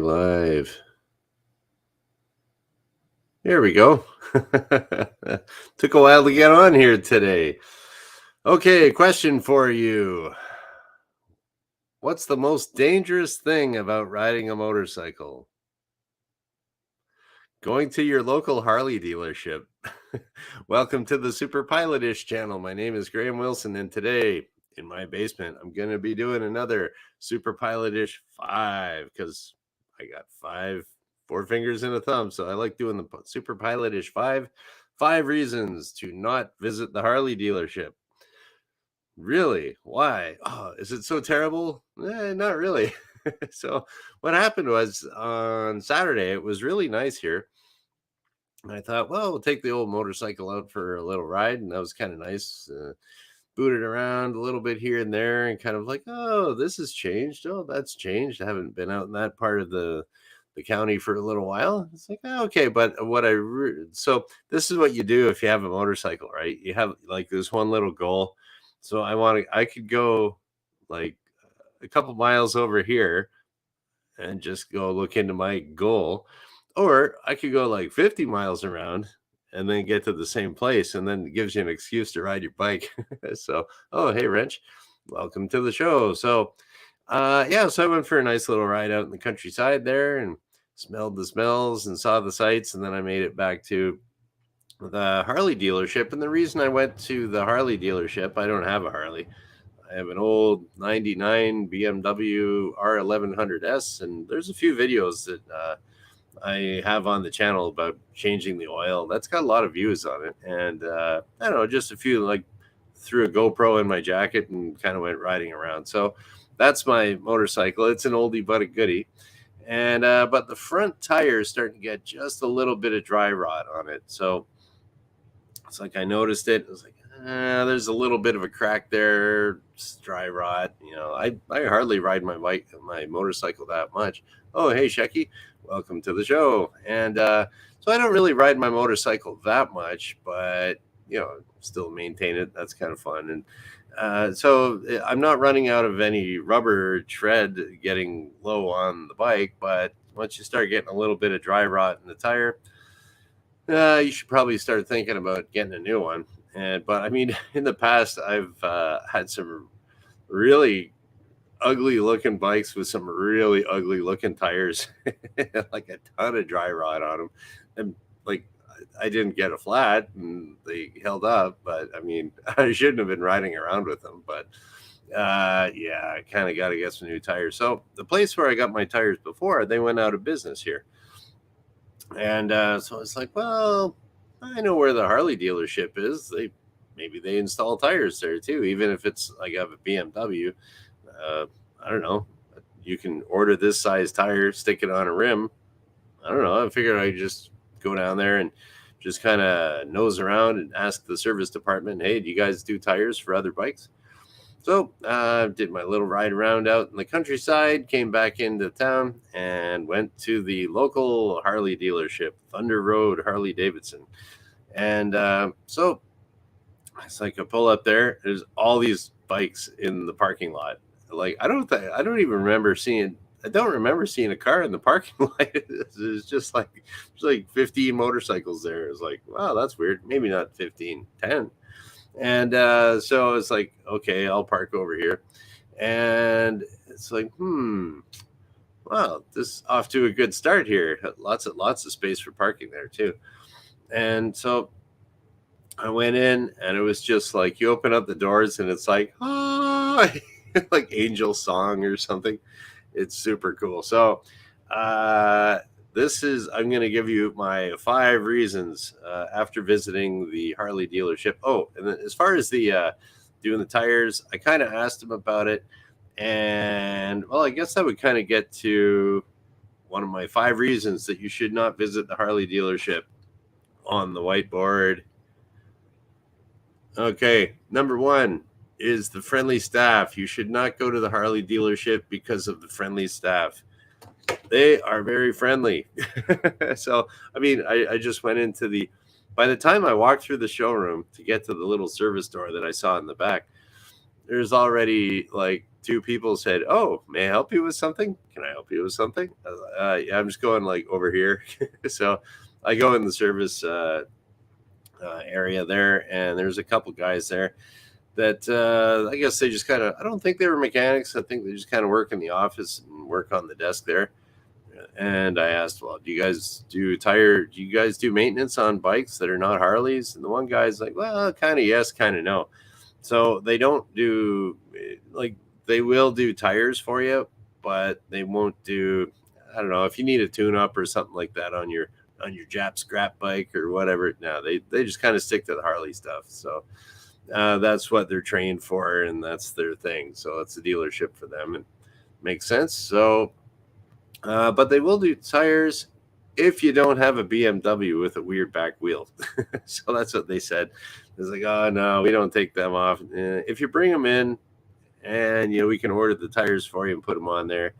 live. There we go. Took a while to get on here today. Okay, question for you. What's the most dangerous thing about riding a motorcycle? Going to your local Harley dealership. Welcome to the Superpilotish channel. My name is Graham Wilson, and today in my basement, I'm going to be doing another Superpilotish 5 because I got four fingers and a thumb. So I like doing the Superpilotish 5 reasons to not visit the Harley dealership. Really? Why? Oh, is it so terrible? Not really. So what happened was on Saturday, it was really nice here. And I thought, well, we'll take the old motorcycle out for a little ride. And that was kind of nice. Booted around a little bit here and there and kind of like, oh, this has changed. Oh, that's changed. I haven't been out in that part of the county for a little while. It's like, oh, okay. But so this is what you do if you have a motorcycle, right? You have like this one little goal. So I could go like a couple miles over here and just go look into my goal. Or I could go like 50 miles around and then get to the same place, and then it gives you an excuse to ride your bike. So, oh, hey, Wrench, welcome to the show. So, yeah, so I went for a nice little ride out in the countryside there and smelled the smells and saw the sights. And then I made it back to the Harley dealership. And the reason I went to the Harley dealership, I don't have a Harley. I have an old 99 BMW R1100S, and there's a few videos that I have on the channel about changing the oil. That's got a lot of views on it. And I don't know, just a few, like threw a GoPro in my jacket and kind of went riding around. So that's my motorcycle. It's an oldie but a goodie. And but the front tire is starting to get just a little bit of dry rot on it. So it's like I noticed it. I was like, there's a little bit of a crack there. It's dry rot. You know, I hardly ride my motorcycle that much. Oh, hey, Shecky, welcome to the show. And so I don't really ride my motorcycle that much, but you know, still maintain it. That's kind of fun. And so I'm not running out of any rubber tread getting low on the bike, but once you start getting a little bit of dry rot in the tire, you should probably start thinking about getting a new one. But I mean, in the past, I've had some really ugly looking bikes with some really ugly looking tires, like a ton of dry rot on them. And like, I didn't get a flat and they held up, but I mean, I shouldn't have been riding around with them. But yeah, I kind of got to get some new tires. So the place where I got my tires before, they went out of business here. And so it's like, well, I know where the Harley dealership is. Maybe they install tires there too, even if it's like I have a BMW. I don't know. You can order this size tire, stick it on a rim. I don't know. I figured I'd just go down there and just kind of nose around and ask the service department, hey, do you guys do tires for other bikes? So did my little ride around out in the countryside, came back into town, and went to the local Harley dealership, Thunder Road Harley Davidson. And so it's like I pull up there. There's all these bikes in the parking lot. Like I don't even remember seeing. I don't remember seeing a car in the parking lot. It's just like there's like 15 motorcycles there. It's like, wow, that's weird. Maybe not 15, 10. And so it's like, okay, I'll park over here. And it's like, wow, this is off to a good start here. Lots of space for parking there too. And so I went in and it was just like you open up the doors and it's like, oh, like Angel Song or something. It's super cool. So I'm going to give you my 5 reasons after visiting the Harley dealership. Oh, and then as far as the doing the tires, I kind of asked him about it. And well, I guess that would kind of get to one of my 5 reasons that you should not visit the Harley dealership on the whiteboard. Okay, number 1 is the friendly staff. You should not go to the Harley dealership because of the friendly staff. They are very friendly. So, I mean, I just went into by the time I walked through the showroom to get to the little service door that I saw in the back, there's already like two people said, "Oh, may I help you with something? Can I help you with something?" Yeah, I'm just going like over here. So I go in the service area there, and there's a couple guys there that I guess they just kind of, I don't think they were mechanics. I think they just kind of work in the office and work on the desk there. And I asked, well, do you guys do maintenance on bikes that are not Harleys? And the one guy's like, well, kind of yes, kind of no. So they don't do, like, they will do tires for you, but they won't do, I don't know, if you need a tune up or something like that on your Jap scrap bike or whatever. No, they just kind of stick to the Harley stuff. So that's what they're trained for, and that's their thing. So it's a dealership for them, and makes sense. So but they will do tires if you don't have a BMW with a weird back wheel. So that's what they said. It's like, oh no, we don't take them off. If you bring them in, and we can order the tires for you and put them on there.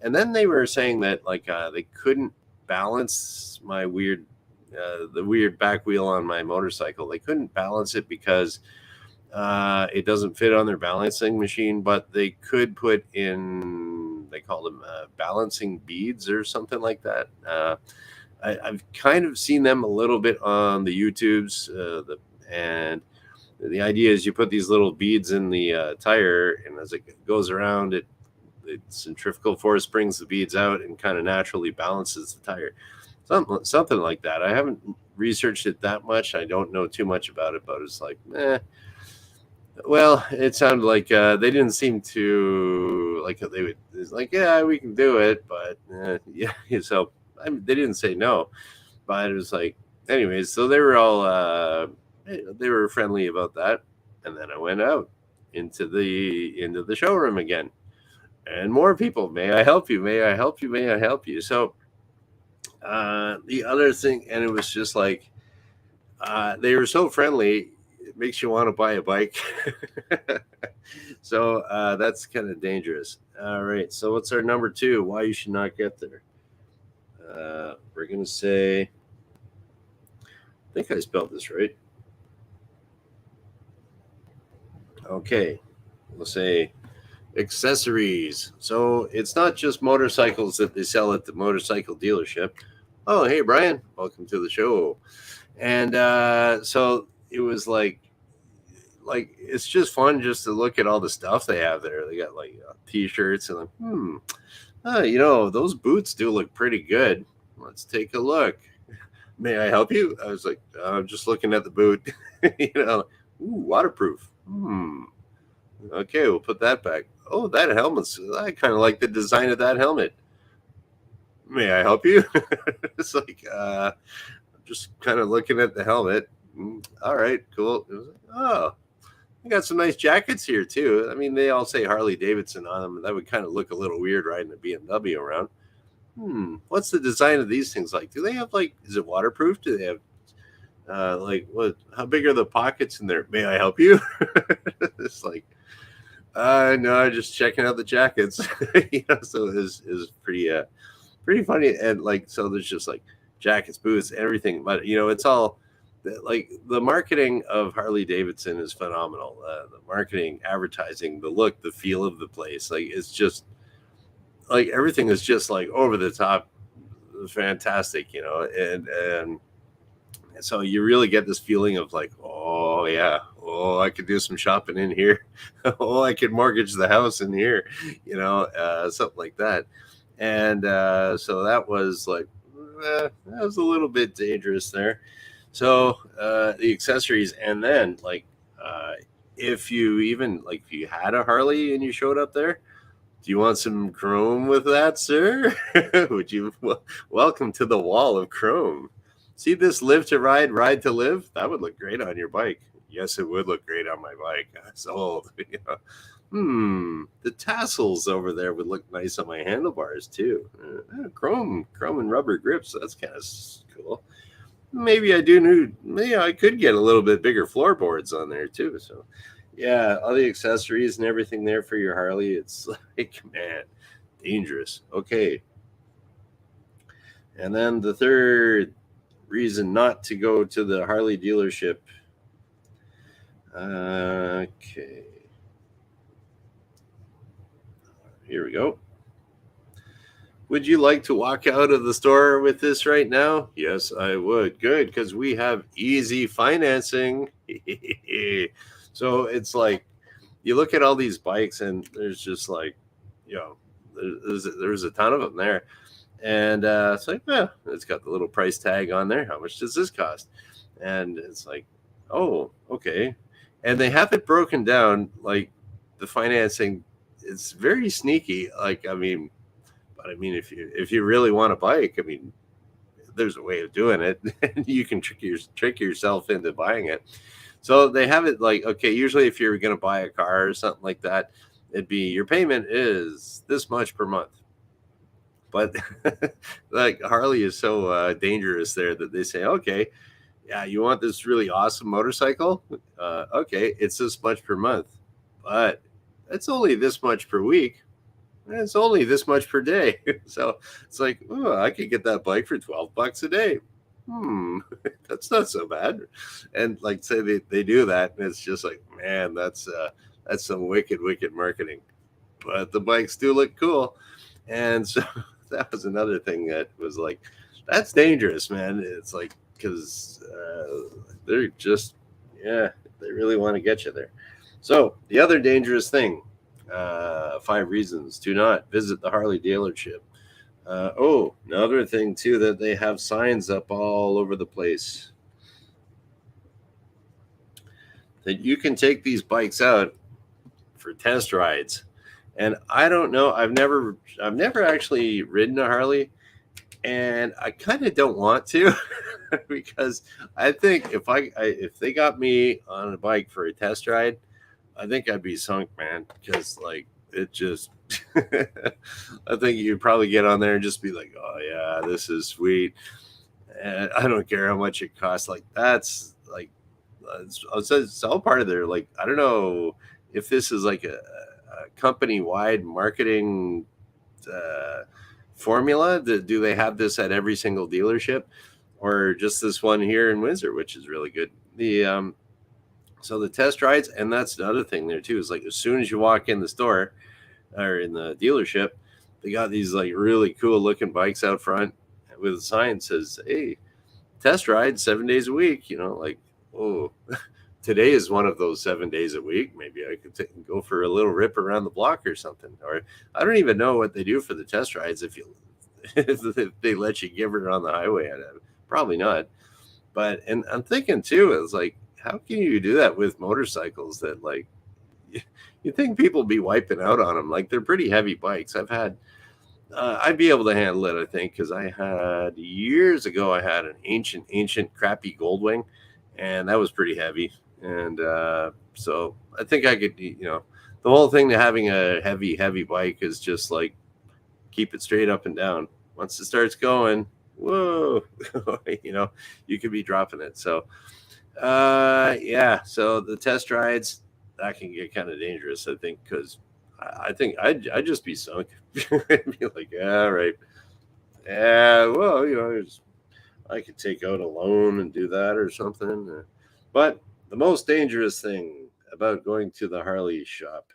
And then they were saying that like they couldn't balance my the weird back wheel on my motorcycle. They couldn't balance it because it doesn't fit on their balancing machine, but they could put in, they call them balancing beads or something like that. I've kind of seen them a little bit on the YouTubes, and the idea is you put these little beads in the tire, and as it goes around, the centrifugal force brings the beads out and kind of naturally balances the tire. Something like that. I haven't researched it that much. I don't know too much about it, but it's like, well, it sounded like they didn't seem to like they would. It's like, yeah, we can do it, but yeah. So they didn't say no, but it was like, anyways. So they were all they were friendly about that, and then I went out into the showroom again, and more people. May I help you? May I help you? May I help you? So the other thing, and it was just like they were so friendly. It makes you want to buy a bike. So that's kind of dangerous. All right. So what's our number 2? Why you should not get there? We're going to say, I think I spelled this right. Okay. We'll say accessories. So it's not just motorcycles that they sell at the motorcycle dealership. Oh, hey, Brian. Welcome to the show. And so it was like it's just fun just to look at all the stuff they have there. They got like t-shirts and like, those boots do look pretty good. Let's take a look. May I help you? I was like, I'm just looking at the boot. Ooh, waterproof. Okay, we'll put that back. Oh, that helmet's, I kind of like the design of that helmet. May I help you? It's like I'm just kind of looking at the helmet. All right, cool. It was like, oh, I got some nice jackets here too. I mean, they all say Harley Davidson on them, and that would kind of look a little weird riding a BMW around. What's the design of these things like? Do they have like, is it waterproof? Do they have like what? How big are the pockets in there? May I help you? It's like, no, just checking out the jackets. So it was pretty funny, and like, so there's just like jackets, boots, everything, but it's all like the marketing of Harley Davidson is phenomenal. The marketing, advertising, the look, the feel of the place, like it's just like everything is just like over the top, fantastic, and so you really get this feeling of like, oh yeah, oh I could do some shopping in here, oh I could mortgage the house in here, something like that, and so that was like that was a little bit dangerous there. So the accessories, and then like if you had a Harley and you showed up there, do you want some chrome with that, sir? Would you welcome to the wall of chrome? See this live to ride, ride to live? That would look great on your bike. Yes, it would look great on my bike. It's old. The tassels over there would look nice on my handlebars too. Chrome and rubber grips. That's kind of cool. Maybe I could get a little bit bigger floorboards on there too. So yeah, all the accessories and everything there for your Harley. It's like, man, dangerous. Okay. And then the third reason not to go to the Harley dealership. Okay. Here we go. Would you like to walk out of the store with this right now? Yes, I would. Good, because we have easy financing. So it's like you look at all these bikes, and there's just like, you know, there's a ton of them there. And it's like, well, it's got the little price tag on there. How much does this cost? And it's like, oh, okay. And they have it broken down like the financing. It's very sneaky. Like, I mean, but I mean, if you really want a bike, I mean, there's a way of doing it. And you can trick yourself into buying it. So they have it like, okay, usually if you're going to buy a car or something like that, it'd be your payment is this much per month. But like Harley is so dangerous there that they say, okay, yeah, you want this really awesome motorcycle? Okay, it's this much per month, but it's only this much per week. It's only this much per day. So it's like, oh, I could get that bike for $12 a day. That's not so bad. And like say they do that, and it's just like, man, that's some wicked marketing. But the bikes do look cool. And so that was another thing that was like, that's dangerous, man. It's like, because they're just, yeah, they really want to get you there. So the other dangerous thing, 5 reasons to not visit the Harley dealership. Another thing too, that they have signs up all over the place that you can take these bikes out for test rides. And I don't know, I've never actually ridden a Harley, and I kind of don't want to because I think if they got me on a bike for a test ride, I think I'd be sunk, man, because like it just I think you'd probably get on there and just be like, oh yeah, this is sweet. And I don't care how much it costs. Like that's like it's all part of their, like, I don't know if this is like a company wide marketing formula. Do they have this at every single dealership, or just this one here in Windsor, which is really good? So the test rides, and that's the other thing there too, is like as soon as you walk in the store or in the dealership, they got these like really cool looking bikes out front with a sign that says, hey, test ride 7 days a week. Like, oh, today is one of those 7 days a week. Maybe I could go for a little rip around the block or something. Or I don't even know what they do for the test rides if they let you give it on the highway. Probably not. But, and I'm thinking too, it's like, how can you do that with motorcycles that, like, you think people be wiping out on them? Like, they're pretty heavy bikes. I'd be able to handle it, I think, because years ago, I had an ancient crappy Goldwing, and that was pretty heavy. And so I think I could, the whole thing to having a heavy bike is just like, keep it straight up and down. Once it starts going, whoa, you could be dropping it. So yeah, so the test rides, that can get kind of dangerous, I think, because I think I'd just be sunk. I'd be like, yeah, right, yeah, well, I could take out a loan and do that or something. But the most dangerous thing about going to the Harley shop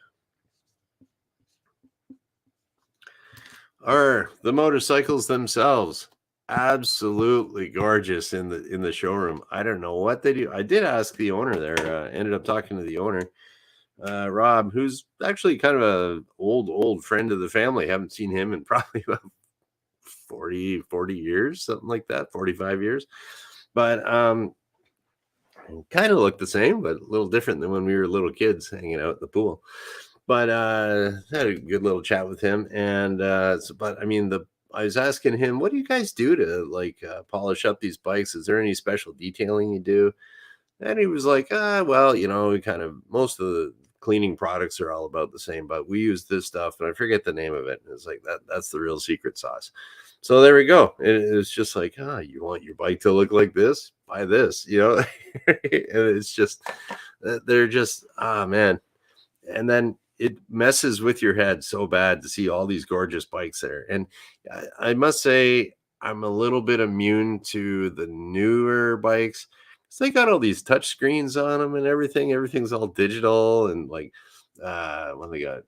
are the motorcycles themselves. Absolutely gorgeous in the showroom. I don't know what they do. I did ask the owner there. Ended up talking to the owner, Rob, who's actually kind of a old friend of the family. Haven't seen him in probably about 40 years, something like that, 45 years. But kind of looked the same, but a little different than when we were little kids hanging out at the pool. But had a good little chat with him, and but I mean, I was asking him, what do you guys do to like polish up these bikes? Is there any special detailing you do? And he was like, well, we kind of, most of the cleaning products are all about the same, but we use this stuff, and I forget the name of it. And it's like that's the real secret sauce. So there we go. It's just like, you want your bike to look like this? Buy this, and it's just, they're just, man. And then it messes with your head so bad to see all these gorgeous bikes there. And I must say, I'm a little bit immune to the newer bikes, because they got all these touch screens on them and everything. Everything's all digital, and like when they got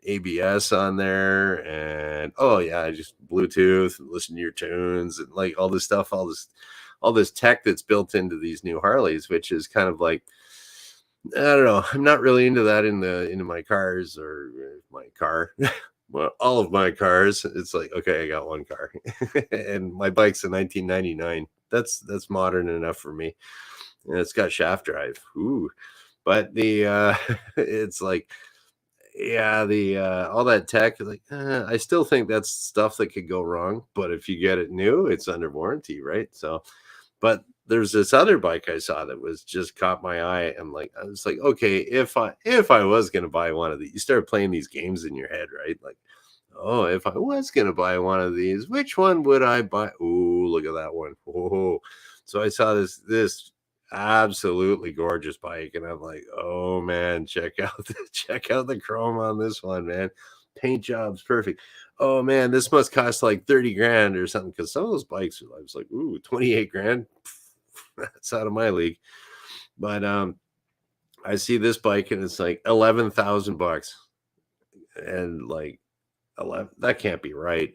ABS on there, and oh yeah, just Bluetooth and listen to your tunes and like all this stuff, all this tech that's built into these new Harleys, which is kind of like, I don't know. I'm not really into that into my cars or my car. Well, all of my cars. It's like, okay, I got one car, and my bike's a 1999. That's modern enough for me, and it's got shaft drive. Ooh, but the it's like, yeah, the all that tech, like, I still think that's stuff that could go wrong. But if you get it new, it's under warranty, right? So, but there's this other bike I saw that was just caught my eye, and like I was like, okay, if I was gonna buy one of these, you start playing these games in your head, right? Like, oh, if I was gonna buy one of these, which one would I buy? Oh, look at that one. Oh, so I saw this absolutely gorgeous bike, and I'm like, oh man, check out the chrome on this one, man. Paint job's perfect. Oh man, this must cost like 30 grand or something, because some of those bikes I was like, ooh, 28 grand. That's out of my league. But I see this bike and it's like 11,000 bucks. And like 11, that can't be right.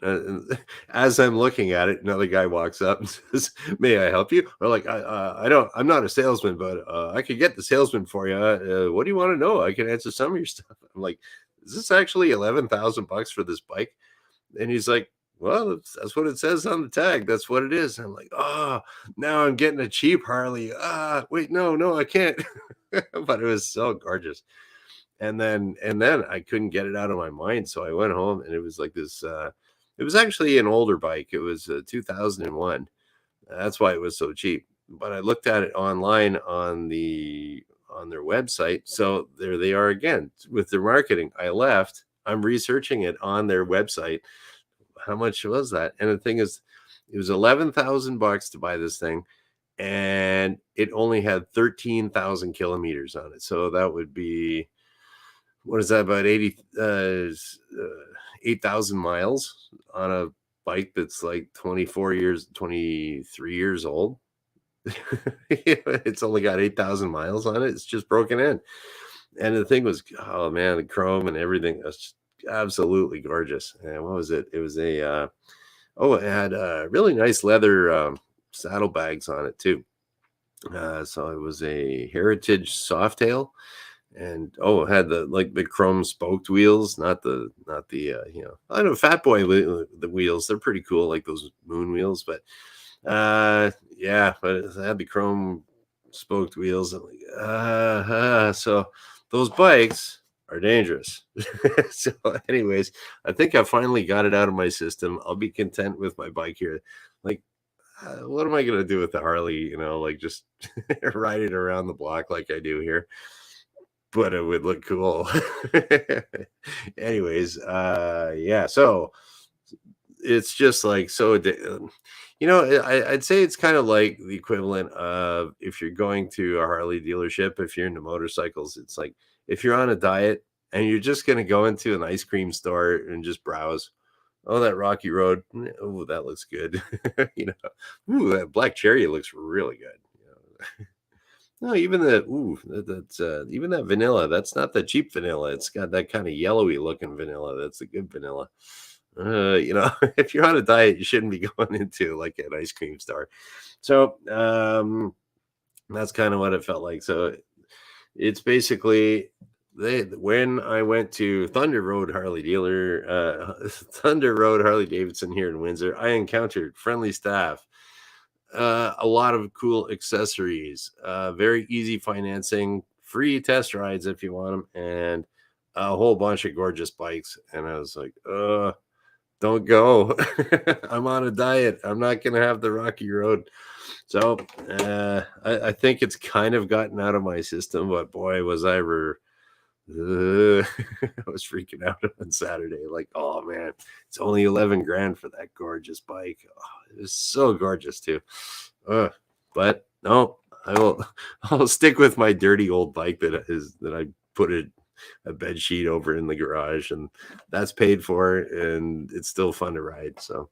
As I'm looking at it, another guy walks up and says, "May I help you?" Or like, I don't, I'm not a salesman, but I could get the salesman for you. What do you want to know? I can answer some of your stuff. I'm like, is this actually 11,000 bucks for this bike? And he's like, well, that's what it says on the tag. That's what it is. I'm like, oh, now I'm getting a cheap Harley. Wait, no, I can't. But it was so gorgeous. And then I couldn't get it out of my mind. So I went home, and it was like this. It was actually an older bike. It was 2001. That's why it was so cheap. But I looked at it online on their website. So there they are again with their marketing. I left. I'm researching it on their website. How much was that? And the thing is, it was 11,000 bucks to buy this thing, and it only had 13,000 kilometers on it. So that would be, what is that, about 8,000 miles on a bike that's like 23 years old. It's only got 8,000 miles on it. It's just broken in. And the thing was, oh man, the chrome and everything was just absolutely gorgeous. And what was it? It was it had really nice leather saddlebags on it too. So it was a Heritage Softail, and it had the chrome spoked wheels, not the I know Fat Boy the wheels. They're pretty cool, like those moon wheels, but yeah, but it had the chrome spoked wheels. I'm like, so those bikes are dangerous. So, anyways, I think I finally got it out of my system. I'll be content with my bike here. Like, what am I gonna do with the Harley? Like just ride it around the block like I do here. But it would look cool. Anyways, yeah. So it's just like I'd say it's kind of like the equivalent of if you're going to a Harley dealership. If you're into motorcycles, it's like if you're on a diet and you're just going to go into an ice cream store and just browse. Oh, that Rocky Road. Oh, that looks good. Ooh, that black cherry looks really good. No, even even that vanilla. That's not the cheap vanilla. It's got that kind of yellowy looking vanilla. That's the good vanilla. If you're on a diet, you shouldn't be going into like an ice cream store. So that's kind of what it felt like. So it's basically when I went to Thunder Road Harley Thunder Road Harley Davidson here in Windsor, I encountered friendly staff, a lot of cool accessories, very easy financing, free test rides if you want them, and a whole bunch of gorgeous bikes. And I was like, don't go. I'm on a diet. I'm not going to have the Rocky Road. So I think it's kind of gotten out of my system, but boy, was I ever. I was freaking out on Saturday. Like, oh man, it's only 11 grand for that gorgeous bike. Oh, it was so gorgeous too. But no, I'll stick with my dirty old bike that I put a bed sheet over in the garage, and that's paid for, and it's still fun to ride. So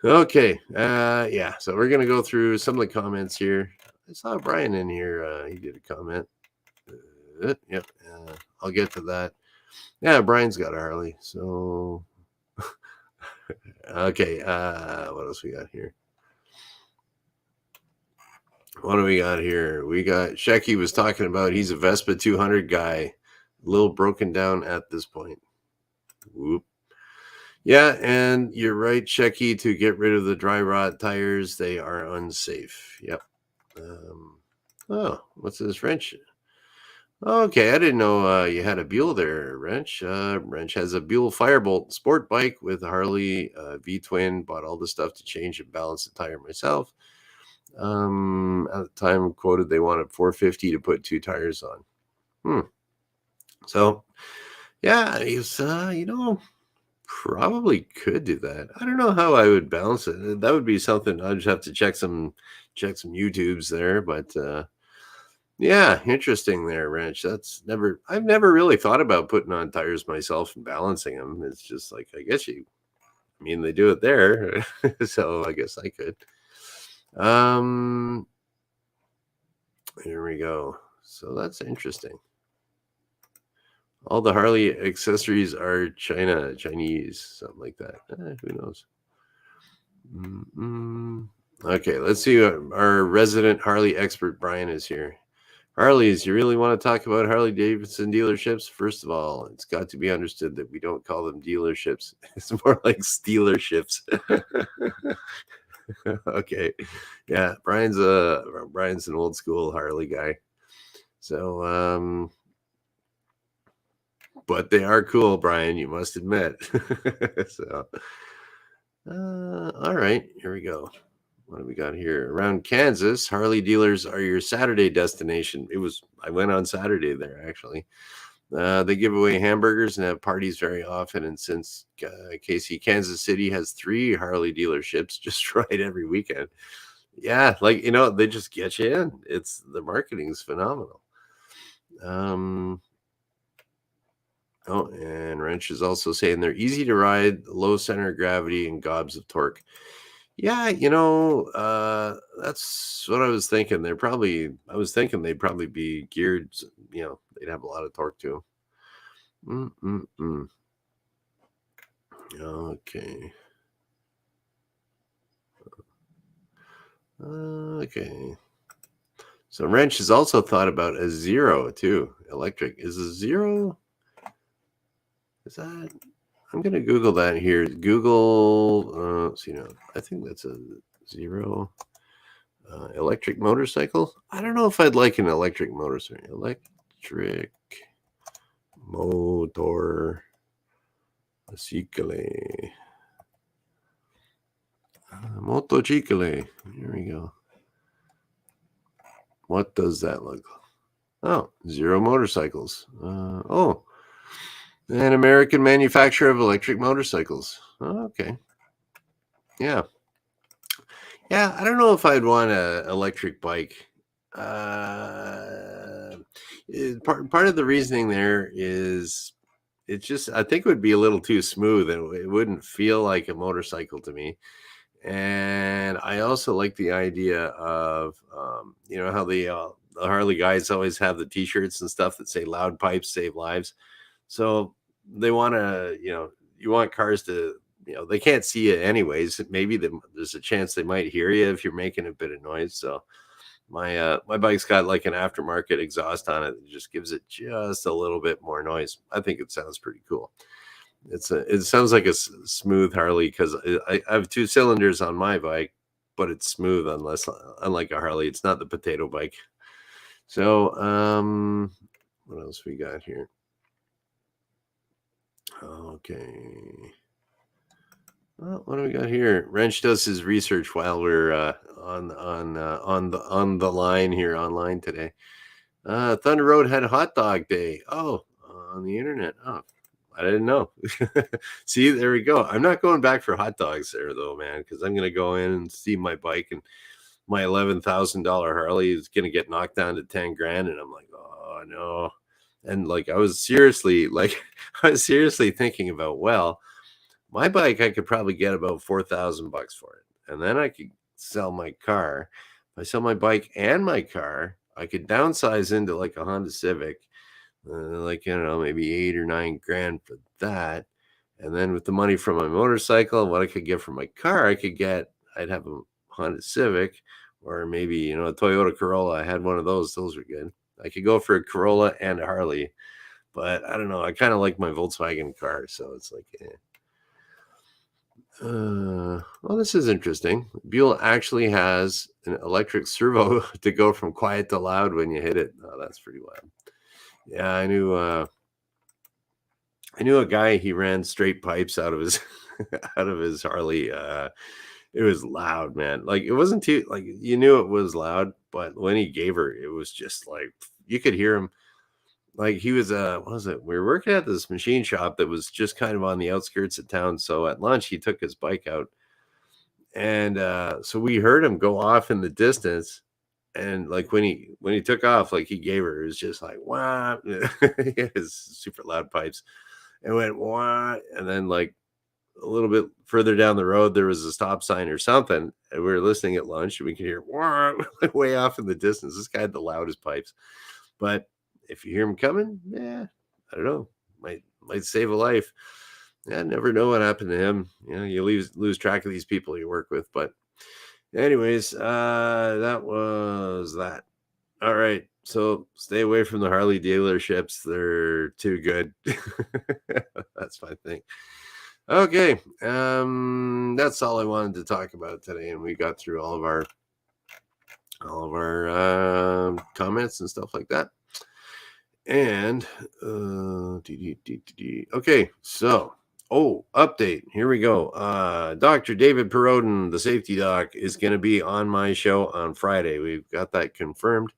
okay, yeah, so we're gonna go through some of the comments here. I saw Brian in here. He did a comment. Yep, I'll get to that. Yeah, Brian's got a Harley. So okay, what else we got here? What do we got here? We got Shecky was talking about he's a Vespa 200 guy, a little broken down at this point. Whoop. Yeah, and you're right, Shecky, to get rid of the dry rot tires. They are unsafe. Yep. Oh, what's this wrench? Okay, I didn't know you had a Buell there, Wrench. Wrench has a Buell Firebolt sport bike with a Harley V-twin. Bought all the stuff to change and balance the tire myself. At the time quoted they wanted $450 to put 2 tires on. So yeah, he's probably could do that. I don't know how I would balance it. That would be something I'd just have to check some YouTubes there, but yeah, interesting there, Wrench. I've never really thought about putting on tires myself and balancing them. It's just like I mean they do it there, so I guess I could. Here we go. So that's interesting. All the Harley accessories are Chinese, something like that. Who knows? Okay, let's see. Our resident Harley expert Brian is here. Harleys, you really want to talk about Harley Davidson dealerships? First of all, it's got to be understood that we don't call them dealerships. It's more like stealerships. Okay. Yeah, Brian's an old school Harley guy. So but they are cool, Brian, you must admit. So all right, here we go. What do we got here? Around Kansas, Harley dealers are your Saturday destination. I went on Saturday there actually. They give away hamburgers and have parties very often. And since Casey, Kansas City has 3 Harley dealerships just right every weekend. Yeah, like they just get you in. The marketing's phenomenal. Oh, and Wrench is also saying they're easy to ride, low center of gravity, and gobs of torque. Yeah, that's what I was thinking. I was thinking they'd probably be geared, they'd have a lot of torque too. Okay. Okay. So Wrench has also thought about a Zero too, electric. Is a Zero? Is that? I'm gonna Google that here. Google. I think that's a Zero. Electric motorcycle. I don't know if I'd like an electric motorcycle. Electric motorcycle. Motocycle. Here we go. What does that look like? Oh, Zero motorcycles. An American manufacturer of electric motorcycles. Oh, okay. Yeah. Yeah, I don't know if I'd want an electric bike. Part of the reasoning there is I think it would be a little too smooth and it wouldn't feel like a motorcycle to me. And I also like the idea of, how the Harley guys always have the t-shirts and stuff that say loud pipes save lives. So they want to, you want cars to, they can't see you anyways. Maybe there's a chance they might hear you if you're making a bit of noise. So my bike's got like an aftermarket exhaust on it that just gives it just a little bit more noise. I think it sounds pretty cool. It sounds like a smooth Harley because I have 2 cylinders on my bike, but it's smooth unlike a Harley. It's not the potato bike. So what else we got here? Okay. Well, what do we got here? Wrench does his research while we're on the line here online today. Thunder Road had a hot dog day. Oh, on the internet. Oh, I didn't know. See, there we go. I'm not going back for hot dogs there though, man, because I'm gonna go in and see my bike, and my $11,000 Harley is gonna get knocked down to 10 grand, and I'm like, oh no. And like I was seriously thinking about, well, my bike I could probably get about $4,000 for it, and then I could sell my car. If I sell my bike and my car, I could downsize into like a Honda Civic. like, I don't know, maybe 8 or 9 grand for that. And then with the money from my motorcycle and what I could get from my car, I'd have a Honda Civic or maybe, a Toyota Corolla. I had one of those. Those were good. I could go for a Corolla and a Harley, but I don't know. I kind of like my Volkswagen car. So it's like, well, this is interesting. Buell actually has an electric servo to go from quiet to loud when you hit it. Oh, that's pretty wild. Yeah, I knew a guy. He ran straight pipes out of his out of his Harley. It was loud, man. Like it wasn't too like you knew it was loud, but when he gave her, it was just like you could hear him. Like he was what was it? We were working at this machine shop that was just kind of on the outskirts of town. So at lunch, he took his bike out, and so we heard him go off in the distance. And like when he took off, like he gave her, it was just like wow, he had his super loud pipes. And went what? And then like a little bit further down the road, there was a stop sign or something, and we were listening at lunch, and we could hear what way off in the distance. This guy had the loudest pipes, but if you hear him coming, yeah, I don't know, might save a life. Yeah, never know what happened to him. You lose track of these people you work with. But anyways, that was that. All right. So stay away from the Harley dealerships. They're too good. That's my thing. Okay. That's all I wanted to talk about today. And we got through all of our comments and stuff like that. And okay, so update. Here we go. Dr. David Perodin, the safety doc, is going to be on my show on Friday. We've got that confirmed.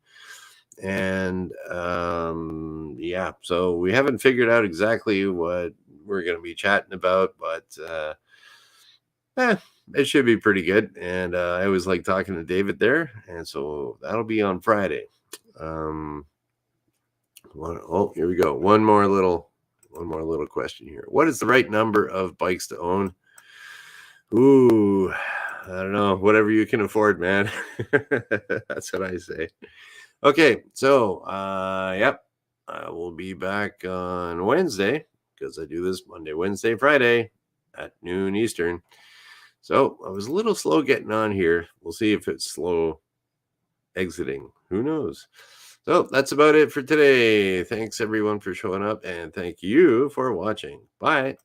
And yeah, so we haven't figured out exactly what we're going to be chatting about, but it should be pretty good. And I always like talking to David there, and so that'll be on Friday. Here we go. One more little question here. What is the right number of bikes to own? Ooh, I don't know. Whatever you can afford, man. That's what I say. Okay, so yep, I will be back on Wednesday because I do this Monday, Wednesday, Friday at noon Eastern. So I was a little slow getting on here. We'll see if it's slow exiting. Who knows? So that's about it for today. Thanks everyone for showing up, and thank you for watching. Bye.